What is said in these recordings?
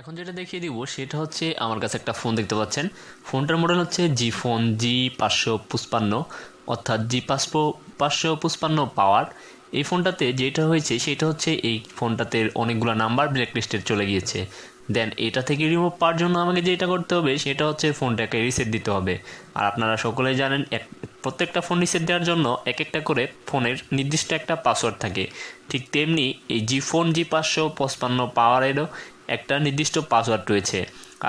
এখন যেটা দেখিয়ে দিব সেটা হচ্ছে আমার কাছে একটা ফোন দেখতে পাচ্ছেন। ফোনটার মডেল হচ্ছে G555 অর্থাৎ G555 পাওয়ার। এই ফোনটাতে যেটা হয়েছে সেটা হচ্ছে এই ফোনটাতে অনেকগুলো নাম্বার ব্ল্যাক লিস্টে চলে গিয়েছে। দেন এটা থেকে রিমুভ পাওয়ার জন্য আমাকে যেটা করতে হবে সেটা হচ্ছে ফোনটাকে রিসেট দিতে হবে। আর আপনারা সকলেই জানেন প্রত্যেকটা ফোন রিসেট দেওয়ার জন্য এক একটা করে ফোনের নির্দিষ্ট একটা পাসওয়ার্ড থাকে। ঠিক তেমনি এই G555 পাওয়ারেরও একটা নির্দিষ্ট পাসওয়ার্ড রয়েছে।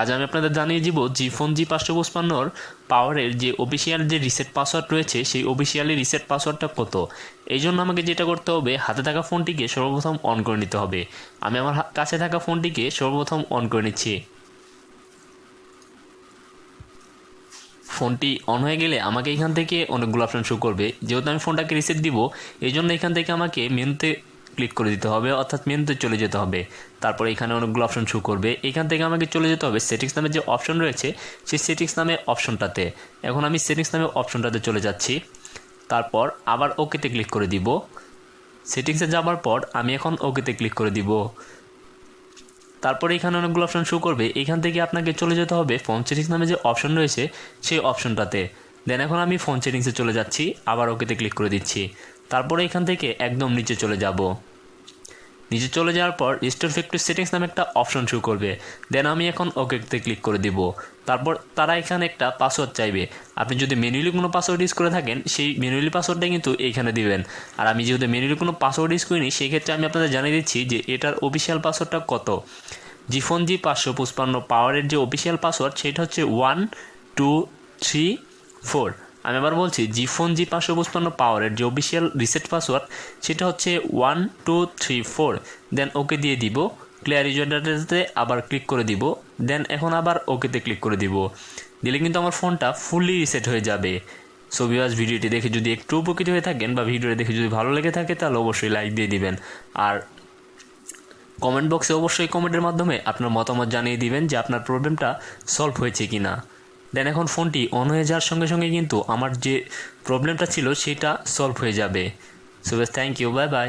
আজ আমি আপনাদের জানিয়ে দিব G555 পাওয়ারের যে অফিসিয়াল যে রিসেট পাসওয়ার্ড রয়েছে সেই অফিসিয়ালি রিসেট পাসওয়ার্ডটা কত। এই জন্য আমাকে যেটা করতে হবে, হাতে থাকা ফোনটিকে সর্বপ্রথম অন করে নিতে হবে। আমি আমার কাছে থাকা ফোনটিকে সর্বপ্রথম অন করে নিচ্ছি। ফোনটি অন হয়ে গেলে আমাকে এখান থেকে অনেকগুলো অপশান শো করবে। যেহেতু আমি ফোনটাকে রিসেট দিব এই জন্য এখান থেকে আমাকে মেনুতে ক্লিক করে দিতে হবে, অর্থাৎ মেনুতে চলে যেতে হবে। তারপরে এখানে অনেকগুলো অপশান শো করবে, এখান থেকে আমাকে চলে যেতে হবে সেটিংস নামে যে অপশন রয়েছে সেই সেটিংস নামে অপশনটাতে। এখন আমি সেটিংস নামে অপশনটাতে চলে যাচ্ছি, তারপর আবার ওকেতে ক্লিক করে দিব। সেটিংসে যাবার পর আমি এখন ওকেতে ক্লিক করে দিব। তারপরে এখানে অনেকগুলো অপশন শো করবে, এখান থেকে আপনাকে চলে যেতে হবে ফোন সেটিংস নামে যে অপশন রয়েছে সেই অপশনটাতে। দেন এখন আমি ফোন সেটিংসে চলে যাচ্ছি, আবার ওকেতে ক্লিক করে দিচ্ছি। তারপরে এখান থেকে একদম নিচে চলে যাব। নিচে চলে যাওয়ার পর রিস্টোর ফ্যাক্টরি সেটিংস নামে একটা অপশন শো করবে। দেন আমি এখন ওকেতে ক্লিক করে দিব। তারপর তারা এখানে একটা পাসওয়ার্ড চাইবে। আপনি যদি ম্যানুয়ালি কোনো পাসওয়ার্ড ইউজ করে থাকেন সেই ম্যানুয়ালি পাসওয়ার্ডটা কিন্তু এইখানে দিবেন। আর আমি যেহেতু ম্যানুয়ালি কোনো পাসওয়ার্ড ইউজ করিনি সেই ক্ষেত্রে আমি আপনাদের জানিয়ে দিচ্ছি যে এটার অফিসিয়াল পাসওয়ার্ডটা কত। G555 পাওয়ারের যে অফিসিয়াল পাসওয়ার্ড সেটা হচ্ছে 1234। আমি আবার বলছি G555 পাওয়ারের যে অফিসিয়াল রিসেট পাসওয়ার্ড সেটা হচ্ছে 1234। দেন ওকে দিয়ে দিব। ক্লিয়ার ইউজার ডাটাতে আবার ক্লিক করে দিব। দেন এখন আবার ওকেতে ক্লিক করে দিব। দিলে কিন্তু আমার ফোনটা ফুললি রিসেট হয়ে যাবে। সো ভিউয়ার্স, ভিডিওটি দেখে যদি একটু উপকৃত হয়ে থাকেন বা ভিডিওটি দেখে যদি ভালো লেগে থাকে তাহলে অবশ্যই লাইক দিয়ে দিবেন। আর কমেন্ট বক্সে অবশ্যই কমেন্টের মাধ্যমে আপনার মতামত জানিয়ে দিবেন যে আপনার প্রবলেমটা সলভ হয়েছে কি না। দেন এখন ফোনটি অন হয়ে যাওয়ার সঙ্গে সঙ্গে কিন্তু আমার যে প্রবলেমটা ছিল সেটা সলভ হয়ে যাবে। সো বেশ, থ্যাংক ইউ, বাই বাই।